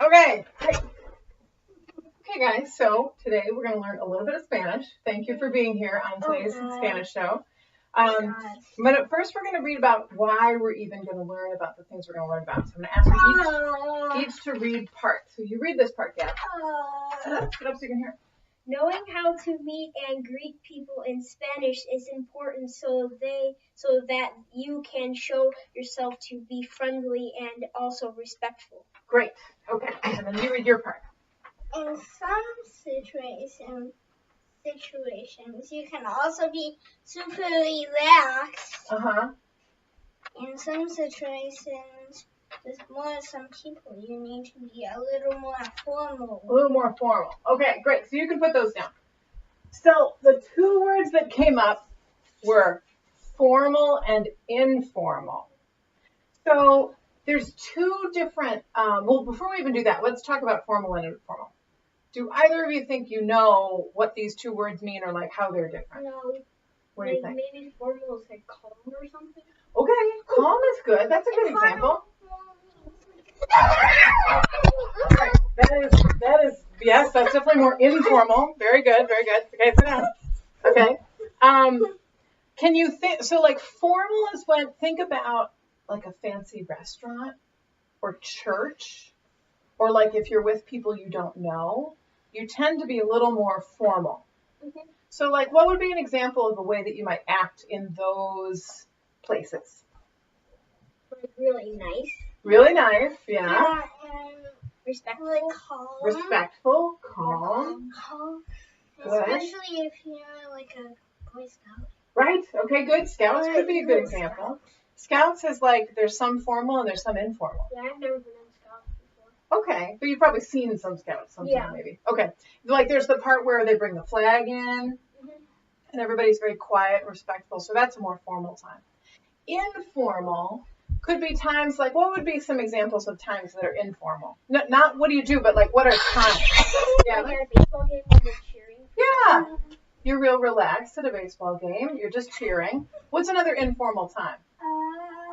Okay. Okay, guys, so today we're going to learn a little bit of Spanish. Thank you for being here on today's Spanish show. But first we're going to read about why we're even going to learn about the things we're going to learn about. So I'm going to ask you each to read part. So you read this part, Gavin. Sit up so you can hear. Knowing how to meet and greet people in Spanish is important so that you can show yourself to be friendly and also respectful. Great. Okay. And then you read your part. In some situations, you can also be super relaxed. In some situations, with some people, you need to be a little more formal. A little more formal. Okay, great. So you can put those down. So the two words that came up were formal and informal. So there's two different, well, before we even do that, let's talk about formal and informal. Do either of you think you know what these two words mean or like how they're different? No. What do you think? Maybe formal is like calm or something? Okay, calm is good. That's a good example. That is, yes, that's definitely more informal. Very good, very good. Okay, sit down. Okay. Can you think, so like formal is when, think about like a fancy restaurant or church, or like if you're with people you don't know, you tend to be a little more formal. Mm-hmm. So like what would be an example of a way that you might act in those places? Like really nice. Really nice, yeah. Respectful. Calm. Respectful, calm. Good. Especially if you're like a Boy Scout. Right, okay, good. Scouts could be a good example. Scouts is like, there's some formal and there's some informal. Yeah, I've never been in Scouts before. Okay, but you've probably seen some Scouts sometime maybe. Okay, like there's the part where they bring the flag in and everybody's very quiet and respectful, so that's a more formal time. Informal could be times like, what would be some examples of times that are informal? Not what do you do, but like what are times? Yeah, like at a baseball game when they're cheering. Yeah, you're real relaxed at a baseball game. You're just cheering. What's another informal time?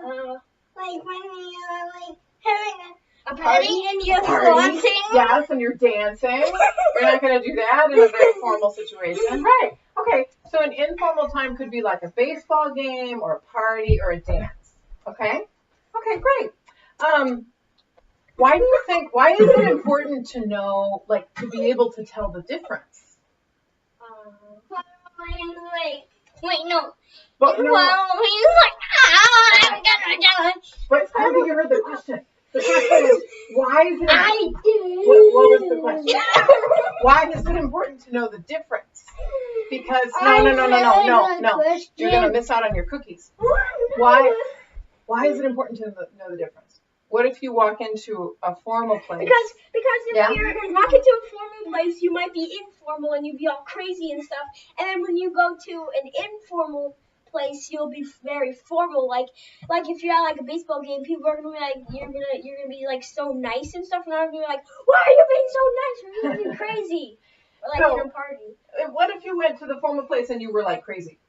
Like when you're like having a party and you're dancing. Yes, and you're dancing. You're not going to do that in a very formal situation. Right. Okay, so an informal time could be like a baseball game or a party or a dance. Okay? Okay, great. Why is it important to know, like, to be able to tell the difference? But no. I'm gonna do it. But I don't think you heard the question. The question is, why is it? I do. What was the question? Why is it important to know the difference? Because no. You're gonna miss out on your cookies. Why is it important to know the difference? What if you walk into a formal place? Because if you walk into a formal place, you might be informal and you'd be all crazy and stuff. And then when you go to an informal place, you'll be very formal. Like if you're at like a baseball game, people are gonna be like, you're gonna be like so nice and stuff, and I'm gonna be like, why are you being so nice? You're being crazy. Or like in a party. What if you went to the formal place and you were like crazy?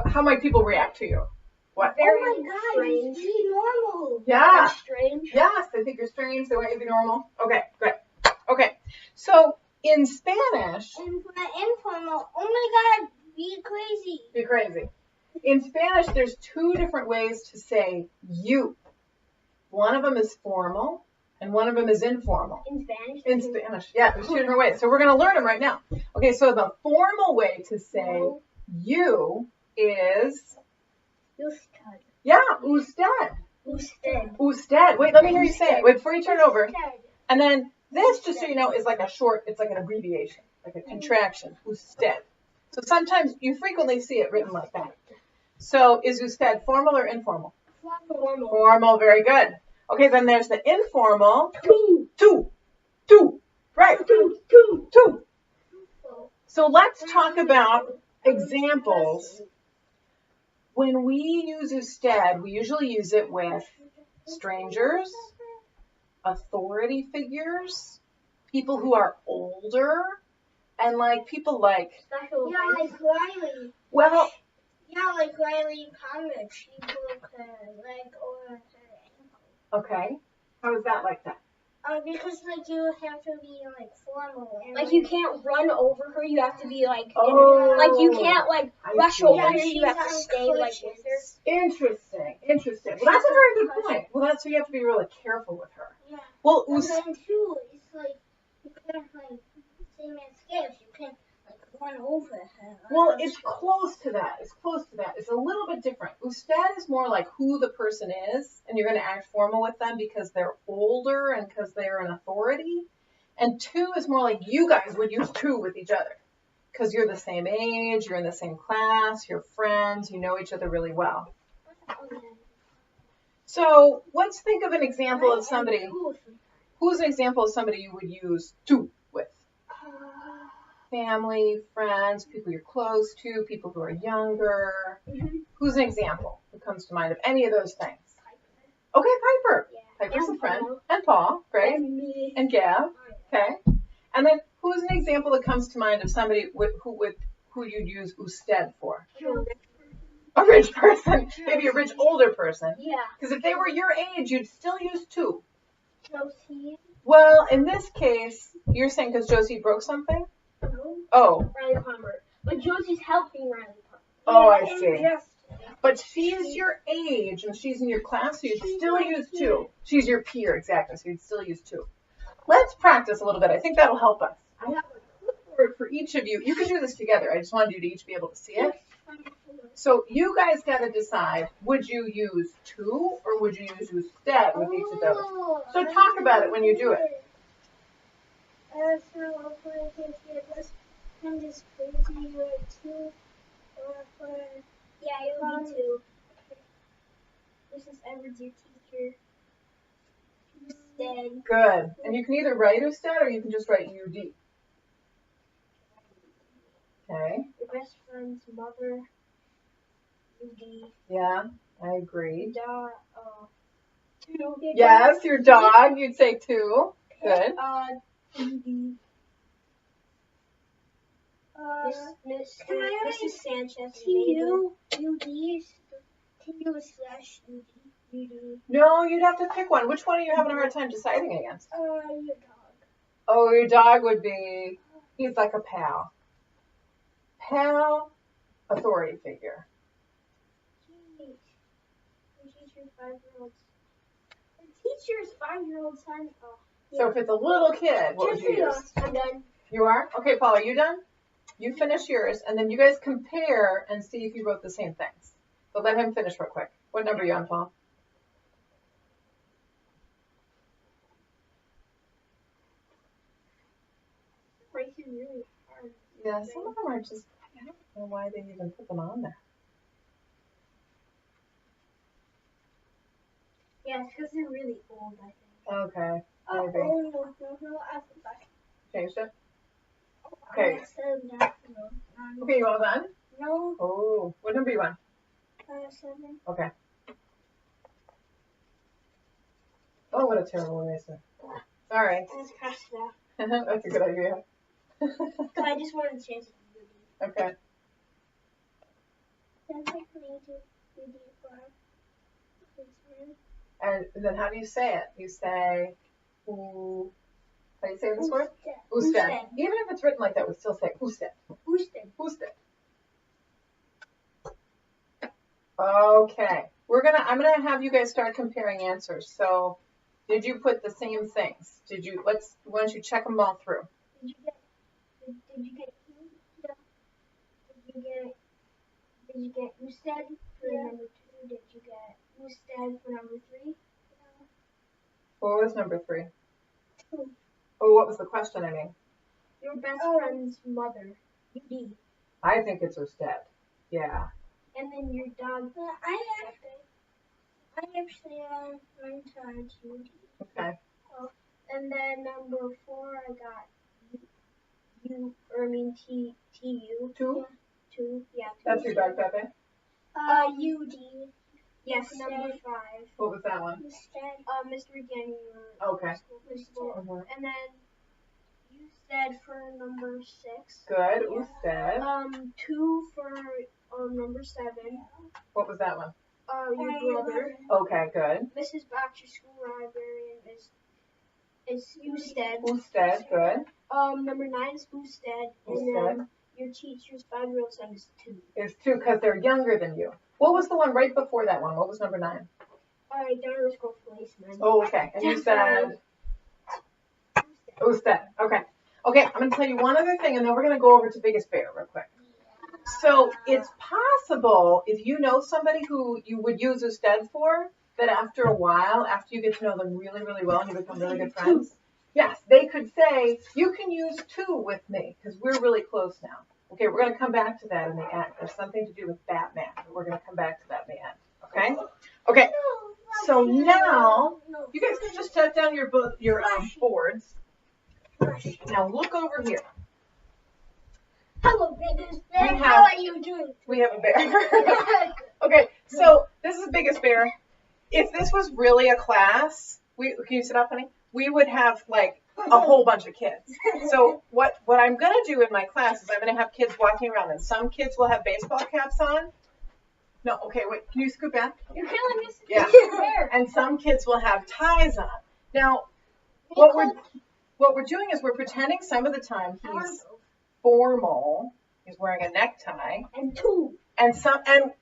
How might people react to you? What? Very oh my God, strange. Be normal. Yeah. Strange. Yes, they think you're strange. They want you to be normal. Okay, great. Okay, so in Spanish. And for informal, oh my God, be crazy. Be crazy. In Spanish, there's two different ways to say you. One of them is formal, and one of them is informal. In Spanish? In Spanish, yeah, there's two different ways. So we're going to learn them right now. Okay, so the formal way to say you is... Usted. Yeah, usted. Usted. Wait, let me hear you say it. Wait, before you turn it over. And then this, just so you know, is like a short, it's like an abbreviation, like a contraction. Usted. So sometimes you frequently see it written like that. So is usted formal or informal? Formal. Formal, very good. Okay, then there's the informal. Two. Right. Two. So let's talk about examples. When we use usted, we usually use it with strangers, authority figures, people who are older, and like people like... Yeah, like Riley. Well... Yeah, like Riley Conrad. She broke her leg or her ankle. Okay. How is that like that? Because like you have to be like formal. And, Like you can't run over her. You have to be like, Oh, like you can't like rush see. over Yeah, her. You she's have to on stay like crutches. with her. Interesting. Well, that's a very good point. Well, that's why you have to be really careful with her. Yeah. Well, And then too, it's like you can't like same as skips. You can't like run over her. well, it's close to that. It's a little bit different. Usted is more like who the person is, and you're going to act formal with them because they're older and because they're an authority. And two is more like you guys would use two with each other because you're the same age, you're in the same class, you're friends, you know each other really well. So let's think of an example of somebody. Who's an example of somebody you would use two with? Family, friends, people you're close to, people who are younger. Mm-hmm. Who's an example who comes to mind of any of those things? Okay, Piper. Yeah. Piper's And a friend. Paul. And Paul, great. And me. And Gav. Okay. And then who's an example that comes to mind of somebody who you'd use usted for? A rich person. Maybe a rich older person. Yeah. Because if they were your age, you'd still use two. Josie. Well, in this case, you're saying because Josie broke something? No. Oh. Riley Palmer. But Josie's helping Riley Palmer. Oh, I see. Yes. But she's your age and she's in your class, so you'd still use two. She's your peer, exactly, so you'd still use two. Let's practice a little bit. I think that'll help us. I have a clipboard for each of you. You can do this together. I just wanted you to each be able to see it. So you guys got to decide, would you use two or would you use usted with each of those? So talk about it when you do it. So for this kind of crazy two or for Yeah, it would be two. This is Edward's your teacher. Usted. Good. And you can either write usted or you can just write UD. Okay. Your best friend's mother. UD. Yeah, I agree. Two. Yes, your dog, you'd say two. Good. UD. Mrs. Sanchez. TU/UD. No, you'd have to pick one. Which one are you having a hard time deciding against? Your dog. Oh, your dog would be, he's like a pal. Pal, authority figure. Teacher's 5-year-old son. Oh. So if it's a little kid, what would you use? I'm done. You are? Okay, Paul, are you done? You finish yours, and then you guys compare and see if you wrote the same things. But let him finish real quick. What number are you on, Paul? Racing really hard. Yeah, some of them are just, I don't know why they even put them on there. Yeah, it's because they're really old, I think. Okay, maybe. No, I forgot. Changed it? Okay. No. Okay, you all done? No. Oh, what number are you on? 7. Okay. Oh, what a terrible eraser. Sorry. I just crossed it out. That's a good idea. But I just wanted to change it to UD. Okay. And then how do you say it? You say, how do you say this word? Usted. Even if it's written like that, we still say usted. Usted. Okay. I'm gonna have you guys start comparing answers. So, did you put the same things? Why don't you check them all through? Did you get usted for number 2? Did you get usted for number 3? What was number 3? 2. Oh, what was the question, I mean? Your best friend's mother. UD. I think it's usted. Yeah. And then your dog. I actually went to UD. Okay. And then number 4, I got TU. 2? 2. Yeah. 2. That's your dog, Pepe? UD. Yes, number 5. What was that one? Mr. Again, Okay. school principal. Mm-hmm. And then you said for number 6. Good. Usted. 2 for number 7. What was that one? Your brother. Okay, good. Mrs. Baxter, school librarian, is usted. Usted, good. Number 9 is usted. And then your teacher's 5-year-old son is 2. Is 2 because they're younger than you. What was the one right before that one? What was number 9? Alright, underscore policeman. Oh, okay. And you said usted. Okay. Okay, I'm going to tell you one other thing, and then we're going to go over to Biggest Bear real quick. So it's possible, if you know somebody who you would use usted for, that after a while, after you get to know them really, really well and you become really good friends, yes, they could say, you can use 2 with me because we're really close now. Okay, we're going to come back to that in the end. There's something to do with Batman. We're going to come back to that in the end. Okay? Okay, so now, you guys can just set down your boards. Now look over here. Hello, Biggest Bear. How are you doing? We have a bear. Okay, so this is Biggest Bear. If this was really a class, can you sit up, honey? We would have like a whole bunch of kids. So what I'm going to do in my class is I'm going to have kids walking around, and some kids will have baseball caps on. No, okay, wait, can you scoot back? You're killing us. Yeah. And some kids will have ties on. Now, what we're doing is we're pretending some of the time he's formal. He's wearing a necktie. And 2. And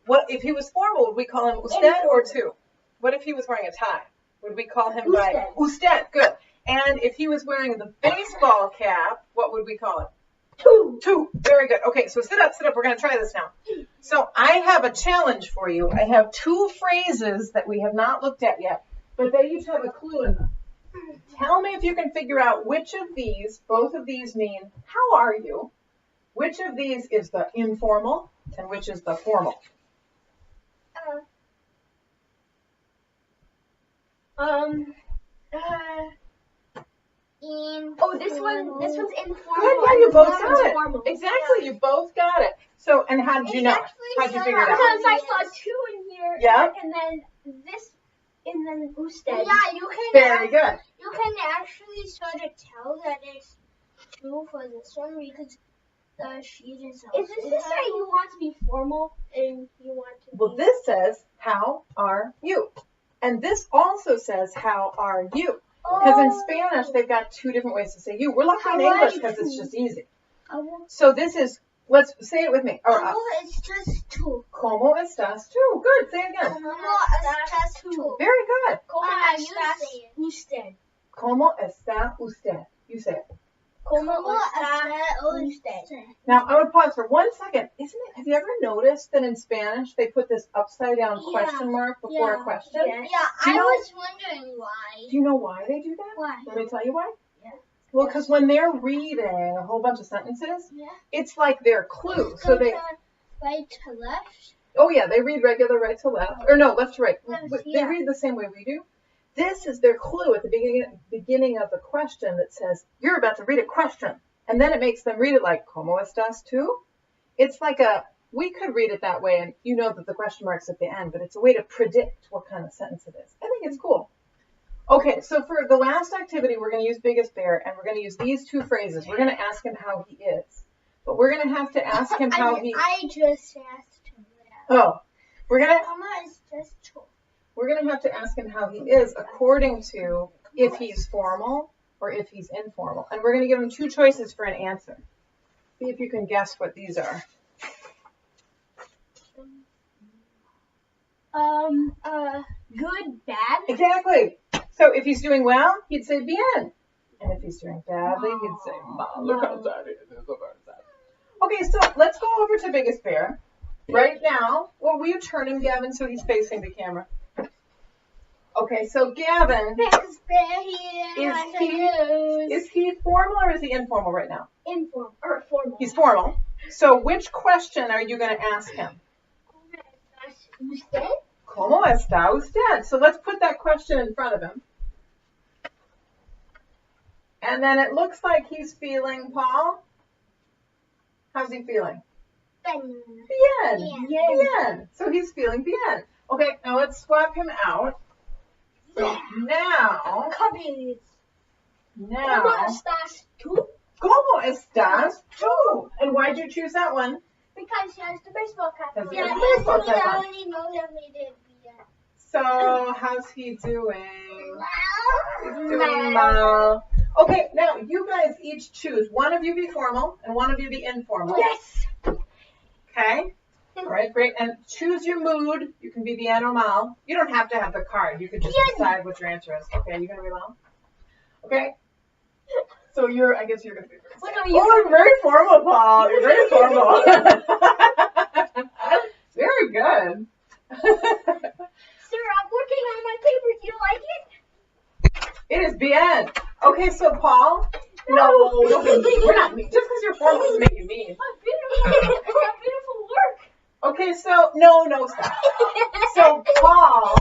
what if he was formal? Would we call him usted or 2? What if he was wearing a tie? Would we call him by usted? Good. And if he was wearing the baseball cap, what would we call it? 2. 2. Very good. Okay, so sit up, sit up. We're going to try this now. So I have a challenge for you. I have 2 phrases that we have not looked at yet, but they each have a clue in them. Tell me if you can figure out which of these, both of these mean, how are you? Which of these is the informal and which is the formal? This one's informal. Good, yeah, you both got it. Formal. Exactly, you both got it. So, and how did you know? How did you figure it out? Because I saw 2 in here. Yeah. And then this, and then usted. Yeah, you can. Very good. You can actually sort of tell that it's 2 for this one because the sheet is. Is this say you want to be formal and you want to? Well, this says, how are you? And this also says, how are you? Because in Spanish, they've got 2 different ways to say you. We're lucky in English because it's just easy. So this is, let's say it with me. Como estás tú? Como estás tú? Good, say it again. Como estás tú? Very good. Como estás usted? Como está usted? You say it. Como está usted? Now, I would pause for 1 second. Have you ever noticed that in Spanish, they put this upside down question mark before a question? Yeah, I was wondering why. Do you know why they do that? Why? Let me tell you why. Yeah. Well, because when they're reading a whole bunch of sentences, it's like their clue. So they right to left. Oh yeah, they read regular right to left, or no, left to right. They Yeah. read the same way we do. This is their clue at the beginning of the question that says you're about to read a question, and then it makes them read it like "Cómo estás tú?" It's like we could read it that way, and you know that the question mark's at the end, but it's a way to predict what kind of sentence it is. I think it's cool. Okay, so for the last activity, we're going to use Biggest Bear, and we're going to use these 2 phrases. We're going to ask him how he is, but we're going to have to ask him how he. I just asked him that. Oh, we're gonna. Como estás tú? We're going to have to ask him how he is according to if he's formal or if he's informal. And we're going to give him 2 choices for an answer. See if you can guess what these are. Good, bad. Exactly. So if he's doing well, he'd say bien. And if he's doing badly, he'd say mal. Look how sad he is. Okay, so let's go over to Biggest Bear. Right now, well, will you turn him, Gavin, so he's facing the camera? Okay, so Gavin, is he formal or is he informal right now? Informal or formal? He's formal. So which question are you going to ask him? Usted? ¿Cómo está usted? So let's put that question in front of him. And then it looks like he's feeling, Paul. How's he feeling? Bien. Bien. So he's feeling bien. Okay, now let's swap him out. So now. ¿Cómo estás tú? ¿Cómo estás tú? And why'd you choose that one? Because he has the baseball cap. Because he Yeah, has the baseball cap on. already know that we did bien. So how's he doing? He's doing well. Okay, now you guys each choose. One of you be formal and one of you be informal. Yes. Okay? All right, great. And choose your mood. You can be bien or mal. You don't have to have the card. You can just decide what your answer is. Okay, you're going to be mal? Okay. So I guess you're going to be first. Oh, you're very formal, Paul. You're very formal. Very good. Sir, I'm working on my paper. Do you like it? It is bien. Okay, so Paul. No, don't be mean. We're not mean. Just because you're formal doesn't make you mean. Beautiful work. Okay, so no, stop. So Paul,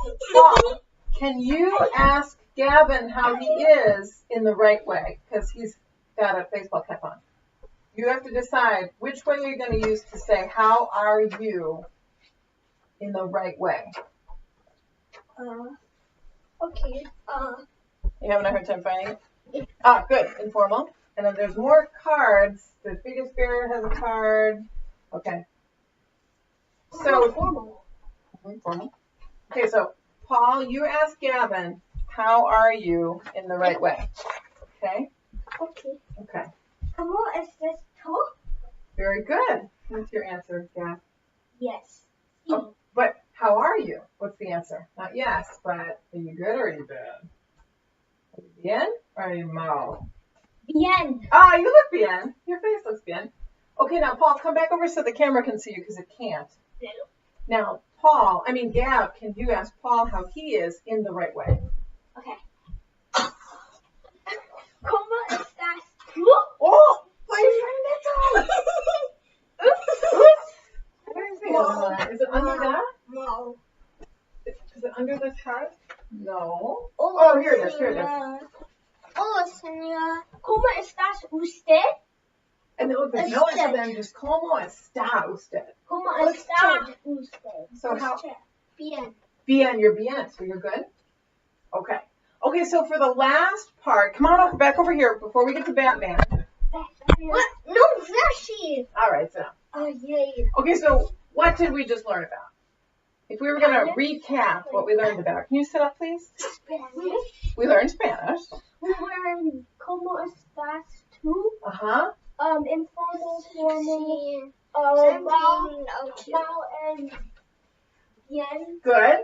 can you ask Gavin how he is in the right way? Because he's got a baseball cap on. You have to decide which way you're going to use to say, how are you in the right way? Okay. You having a hard time finding it? Ah, good. Informal. And then there's more cards. The biggest bear has a card. Okay. So formal. Informal. Okay, so Paul, you ask Gavin, how are you in the right way? Okay? Okay. Okay. ¿Cómo estás tú? Very good. What's your answer, Gav? Yes. Oh, but how are you? What's the answer? Not yes, but are you good or are you bad? Are you bien or are you mal? Bien. Ah, you look bien. Your face looks bien. Okay, now Paul, come back over so the camera can see you because it can't. Now, Gav, can you ask Paul how he is in the right way? Okay. ¿Cómo estás tú? Oh, my friend, that's all. Oops. Is it under that? No. Is it under this card? No. Oh, here it is. Hola, señora. ¿Cómo estás usted? And there's no answer then, just ¿cómo está usted? ¿Cómo está usted? So how? Bien. Bien, you're bien, so you're good? Okay. Okay, so for the last part, come on back over here before we get to Batman. What? No, Flashy. All right, so. Oh, yay. Okay, so what did we just learn about? If we were going to recap what we learned about, can you sit up, please? Spanish. We learned Spanish. We learned ¿Cómo estás tú? Uh-huh. Informal, formal, Okay. mal, and bien. Good.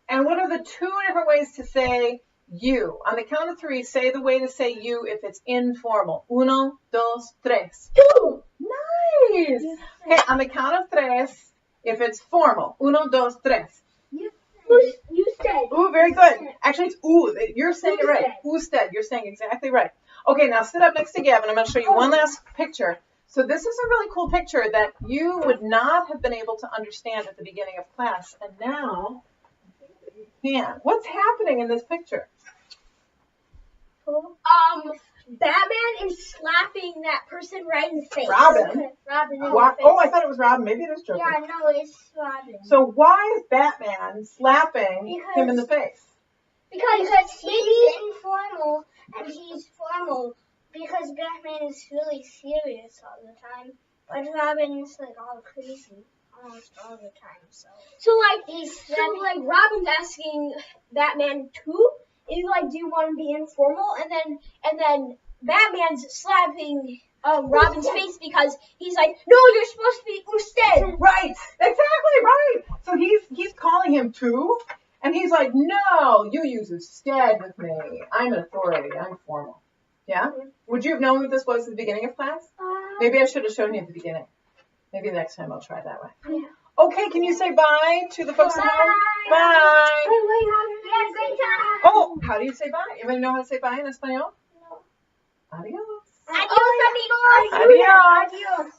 And what are the two different ways to say you? On the count of three, say the way to say you if it's informal. Uno, dos, tres. Tú. Nice. Okay, on the count of tres, if it's formal. Uno, dos, tres. You said. Ooh, very good. Actually, it's ooh. You're saying it right. Usted. You're saying exactly right. Okay, now sit up next to Gavin. I'm going to show you one last picture. So this is a really cool picture that you would not have been able to understand at the beginning of class. And now you can. What's happening in this picture? Batman is slapping that person right in the face. Robin. Robin in the face. Oh, I thought it was Robin. Maybe it is Joker. Yeah, no, it's Robin. So why is Batman slapping him in the face? Because he's informal and he's formal. Because Batman is really serious all the time. But Robin is like all crazy almost all the time. So Robin's asking Batman too. Is do you want to be informal? And then Batman's slapping Robin's face because he's like, no, you're supposed to be usted. Right, exactly right. So he's calling him too, and he's like, no, you use usted with me. I'm an authority. I'm formal. Yeah. Mm-hmm. Would you have known what this was at the beginning of class? Maybe I should have shown you at the beginning. Maybe next time I'll try that way. Yeah. Okay, can you say bye to the folks at home? Bye. Yeah, great time. Oh, how do you say bye? Anybody know how to say bye in Espanol? No. Adios. Adios, amigos. Adios. Adios.